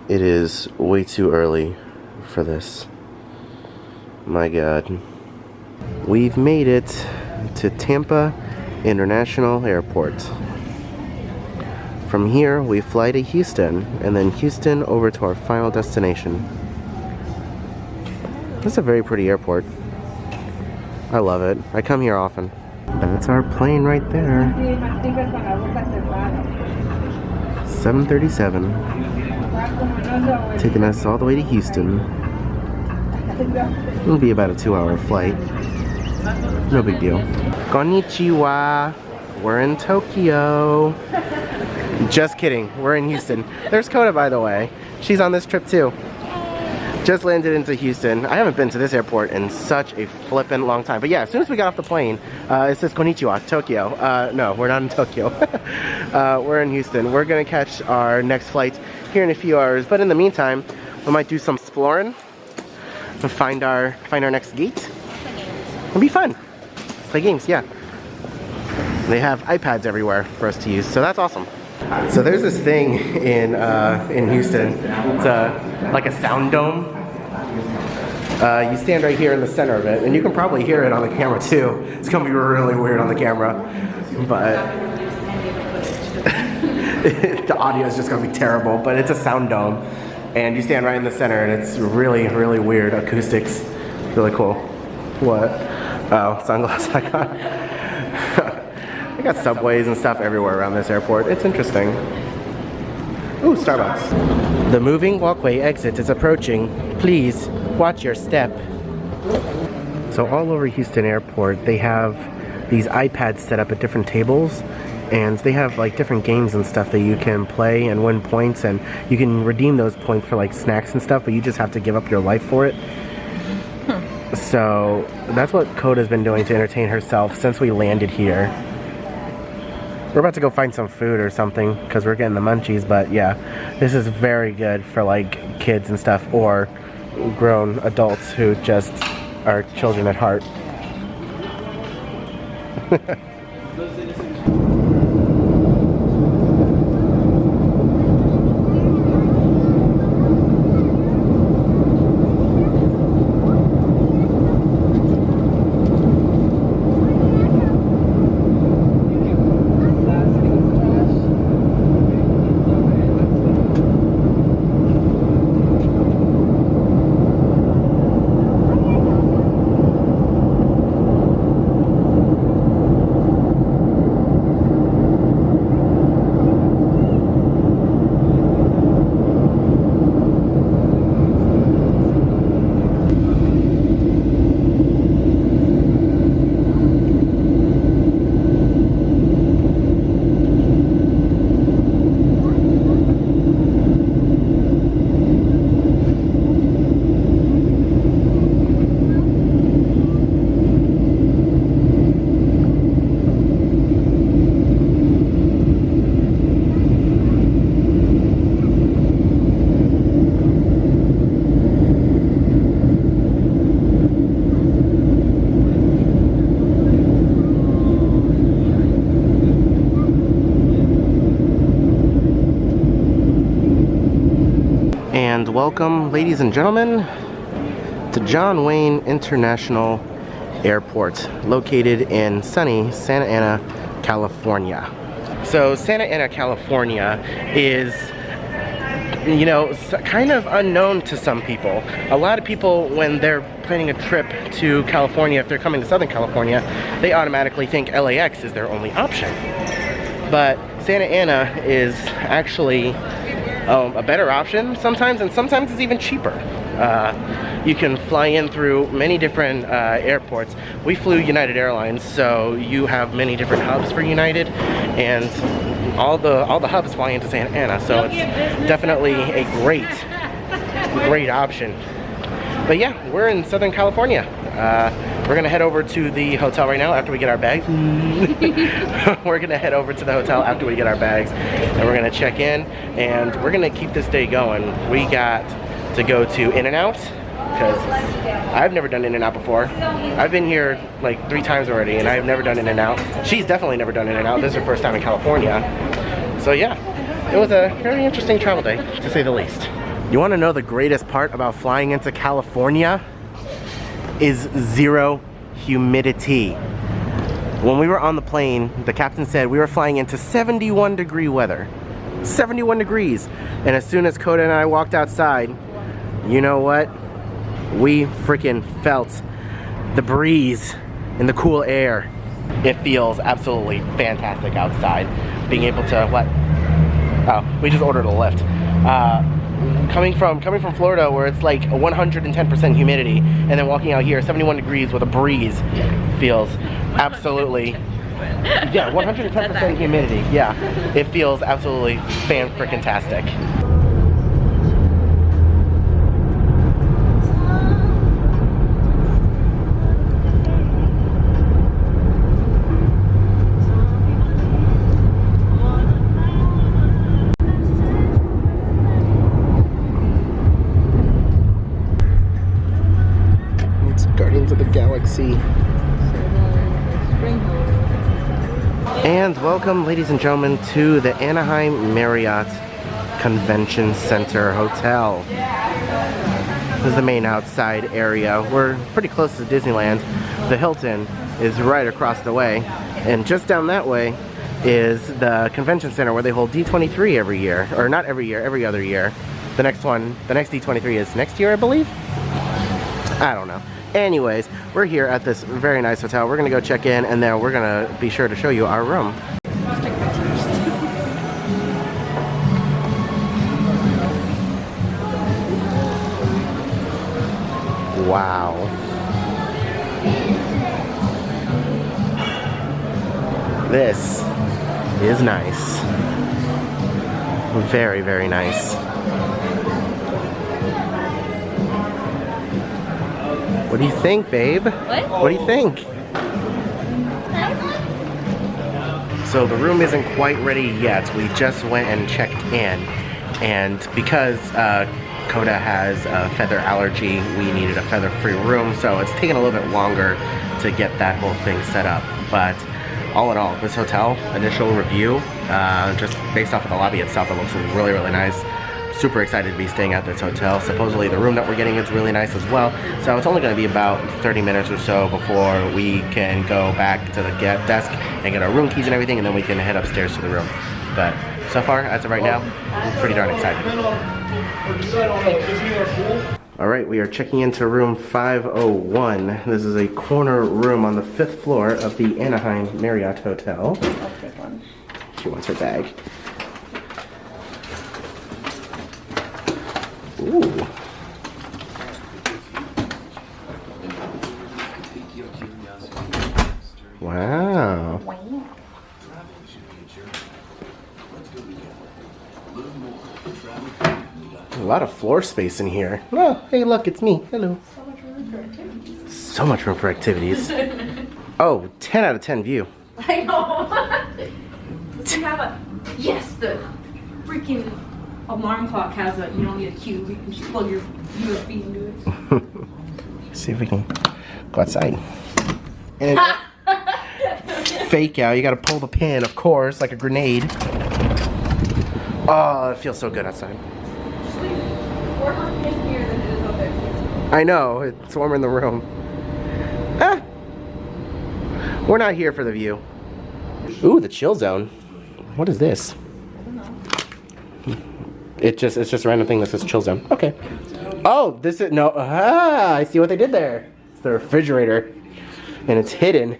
It is way too early for this. My God. We've made it to Tampa International Airport. From here, we fly to Houston, and then Houston over to our final destination. This is a very pretty airport. I love it. I come here often. That's our plane right there. 737. Taking us all the way to Houston. It'll be about a 2-hour flight. No big deal. Konnichiwa. We're in Tokyo. Just kidding. We're in Houston. There's Koda, by the way. She's on this trip too. Just landed into Houston. I haven't been to this airport in such a flippin' long time. But yeah, as soon as we got off the plane, it says Konnichiwa, Tokyo. No, we're not in Tokyo. We're in Houston. We're gonna catch our next flight here in a few hours. But in the meantime, we might do some exploring and find our next gate. It'll be fun. Play games, yeah. They have iPads everywhere for us to use, so that's awesome. So there's this thing in Houston. It's like a sound dome. You stand right here in the center of it, and you can probably hear it on the camera too. It's gonna be really weird on the camera, but the audio is just gonna be terrible. But it's a sound dome, and you stand right in the center, and it's really, really weird acoustics. Really cool. What? Oh, sunglasses I got. They got subways and stuff everywhere around this airport. It's interesting. Ooh, Starbucks. The moving walkway exit is approaching. Please watch your step. So all over Houston Airport, they have these iPads set up at different tables, and they have like different games and stuff that you can play and win points, and you can redeem those points for like snacks and stuff, but you just have to give up your life for it. So that's what Koda's been doing to entertain herself since we landed here. We're about to go find some food or something because we're getting the munchies, but yeah, this is very good for like kids and stuff, or grown adults who just are children at heart. And welcome, ladies and gentlemen, to John Wayne International Airport, located in sunny Santa Ana, California. So Santa Ana, California is, you know, kind of unknown to some people. A lot of people, when they're planning a trip to California, if they're coming to Southern California, they automatically think LAX is their only option. But Santa Ana is actually a better option sometimes, and sometimes it's even cheaper. You can fly in through many different airports. We flew United Airlines, so you have many different hubs for United, and all the hubs fly into Santa Ana, so it's definitely a great option. But yeah, we're in Southern California. We're gonna head over to the hotel right now after we get our bags. We're gonna head over to the hotel after we get our bags, and we're gonna check in, and we're gonna keep this day going. We got to go to In-N-Out, because I've never done In-N-Out before. I've been here like 3 times already, and I've never done In-N-Out. She's definitely never done In-N-Out. This is her first time in California. So yeah, it was a very interesting travel day, to say the least. You want to know the greatest part about flying into California? Is zero humidity. When we were on the plane, the captain said we were flying into 71 degree weather. 71 degrees. And as soon as Koda and I walked outside, you know what? We freaking felt the breeze and the cool air. It feels absolutely fantastic outside. Being able to, what? Oh, we just ordered a lift. Coming from Florida, where it's like 110% humidity, and then walking out here 71 degrees with a breeze, feels absolutely, yeah, 110% humidity. Yeah, it feels absolutely fan-frickin-tastic. Of the galaxy. And welcome, ladies and gentlemen, to the Anaheim Marriott Convention Center Hotel. This is the main outside area. We're pretty close to Disneyland. The Hilton is right across the way, and just down that way is the convention center where they hold D23 every year, or not every year, every other year. The next D23 is next year, I believe. I don't know. Anyways, we're here at this very nice hotel. We're gonna go check in, and then we're gonna be sure to show you our room. Wow. This is nice. Very, very nice. What do you think, babe? What? What do you think? So the room isn't quite ready yet. We just went and checked in. And because Koda has a feather allergy, we needed a feather-free room. So it's taken a little bit longer to get that whole thing set up. But all in all, this hotel, initial review, just based off of the lobby itself, it looks really, really nice. Super excited to be staying at this hotel. Supposedly the room that we're getting is really nice as well. So it's only going to be about 30 minutes or so before we can go back to the desk and get our room keys and everything, and then we can head upstairs to the room. But so far, as of right now, I'm pretty darn excited. Alright, we are checking into room 501. This is a corner room on the 5th floor of the Anaheim Marriott Hotel. I'll take one. She wants her bag. Ooh. Wow. A lot of floor space in here. Oh, hey look, it's me. Hello. So much room for activities. So much room for activities. Oh, 10 out of 10 view. I know. Does it have a... Yes, the freaking alarm clock has a... You don't need a cube. You can just plug your USB into it. See if we can go outside. And fake out. You gotta pull the pin, of course, like a grenade. Oh, it feels so good outside. Warmer in here than it is out there. I know, it's warmer in the room. Ah! We're not here for the view. Ooh, the chill zone. What is this? I don't know. It's just a random thing that says chill zone. Okay. Oh, this is no. Ah, I see what they did there. It's the refrigerator, and it's hidden.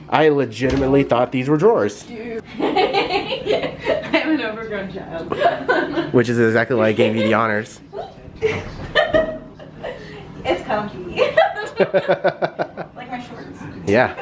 I legitimately thought these were drawers. I'm an overgrown child. Which is exactly why I gave you the honors. It's comfy. Like my shorts. Yeah.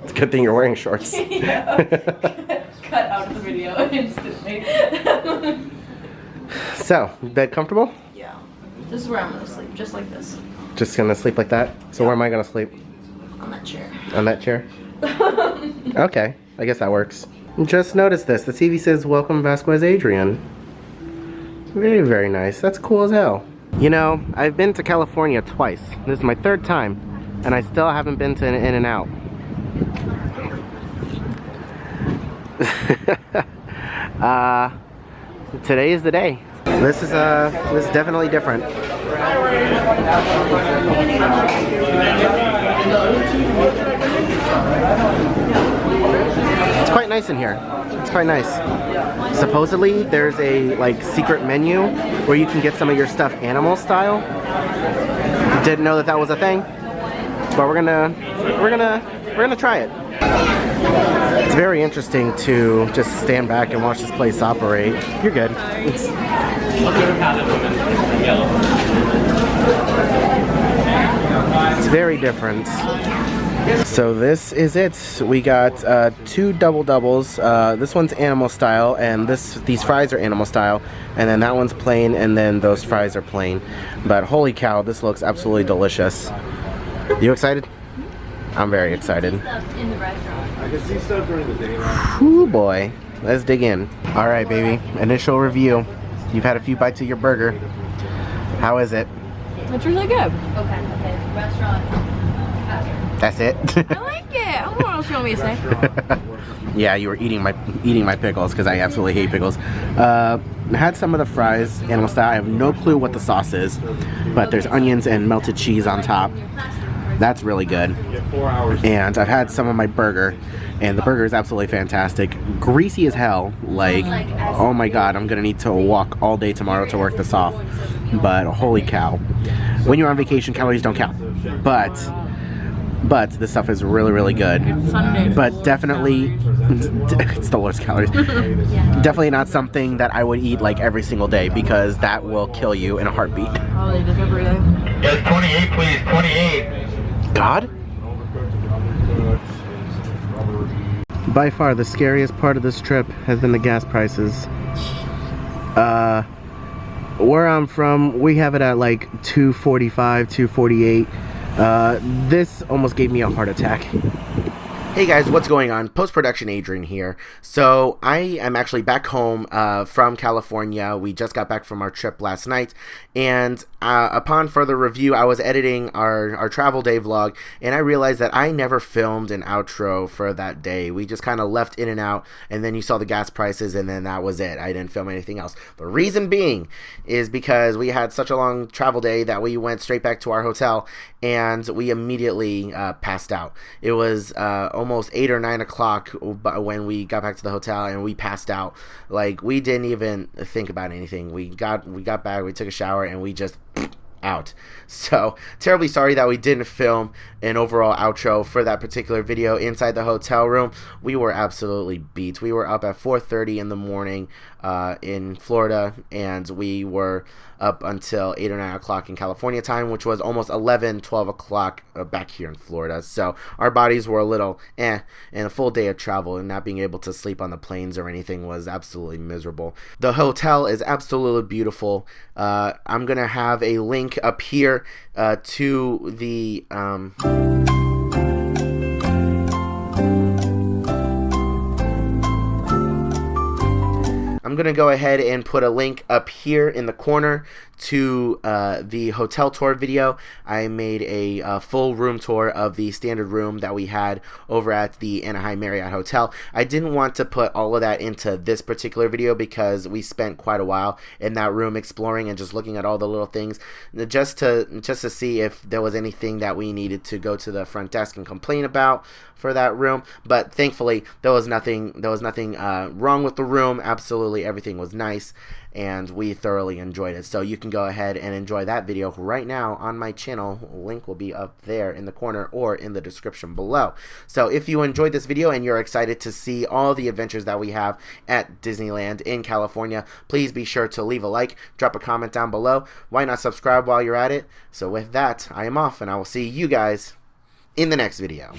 It's a good thing you're wearing shorts. Yeah. Cut out of the video instantly. So, bed comfortable? Yeah. This is where I'm gonna sleep, just like this. Just gonna sleep like that? So where am I gonna sleep? On that chair. On that chair? Okay, I guess that works. Just noticed this. The TV says, "Welcome Vasquez Adrian." Very, very nice. That's cool as hell. You know, I've been to California twice. This is my 3rd time, and I still haven't been to an In-N-Out. Today is the day. This is definitely different. It's quite nice in here. It's quite nice. Supposedly there's a like secret menu where you can get some of your stuff animal style. Didn't know that that was a thing, but we're gonna try it. It's very interesting to just stand back and watch this place operate. You're good. It's very different. So this is it. We got 2 double doubles. This one's animal style, and these fries are animal style, and then that one's plain, and then those fries are plain. But holy cow, this looks absolutely delicious. You excited? I'm very excited. In the restaurant. I can see stuff during the day. Ooh boy, let's dig in. All right, baby. Initial review. You've had a few bites of your burger. How is it? It's really good. Okay. Restaurant. That's it. I like it. I don't know what else you want me to say. Yeah, you were eating my pickles because I absolutely hate pickles. Had some of the fries, animal style. I have no clue what the sauce is, but there's onions and melted cheese on top. That's really good. And I've had some of my burger, and the burger is absolutely fantastic. Greasy as hell. Like, oh my god, I'm gonna need to walk all day tomorrow to work this off. But holy cow. When you're on vacation, calories don't count. But this stuff is really, really good. But definitely, it's the lowest calories. Definitely not something that I would eat like every single day, because that will kill you in a heartbeat. Yes, 28, please, 28. God? By far, the scariest part of this trip has been the gas prices. Where I'm from, we have it at like $2.45, $2.48. This almost gave me a heart attack. Hey guys, what's going on? Post-production Adrian here. So I am actually back home from California. We just got back from our trip last night, and upon further review, I was editing our travel day vlog, and I realized that I never filmed an outro for that day. We just kind of left in and out, and then you saw the gas prices, and then that was it. I didn't film anything else. The reason being is because we had such a long travel day that we went straight back to our hotel, and we immediately passed out. It was almost 8 or 9 o'clock when we got back to the hotel, and we passed out. Like, we didn't even think about anything. We got back, we took a shower, and we just out. So terribly sorry that we didn't film an overall outro for that particular video inside the hotel room. We were absolutely beat. We were up at 4:30 in the morning in Florida, and we were up until 8 or 9 o'clock in California time, which was almost 11, 12 o'clock back here in Florida. So our bodies were a little and a full day of travel and not being able to sleep on the planes or anything was absolutely miserable. The hotel is absolutely beautiful. I'm gonna have a link up here to the I'm going to go ahead and put a link up here in the corner to the hotel tour video. I made a full room tour of the standard room that we had over at the Anaheim Marriott Hotel. I didn't want to put all of that into this particular video because we spent quite a while in that room exploring and just looking at all the little things just to see if there was anything that we needed to go to the front desk and complain about for that room. But thankfully there was nothing wrong with the room. Absolutely everything was nice, and we thoroughly enjoyed it. So you can go ahead and enjoy that video right now on my channel. Link will be up there in the corner or in the description below. So if you enjoyed this video and you're excited to see all the adventures that we have at Disneyland in California, please be sure to leave a like, drop a comment down below. Why not subscribe while you're at it? So with that, I am off, and I will see you guys in the next video.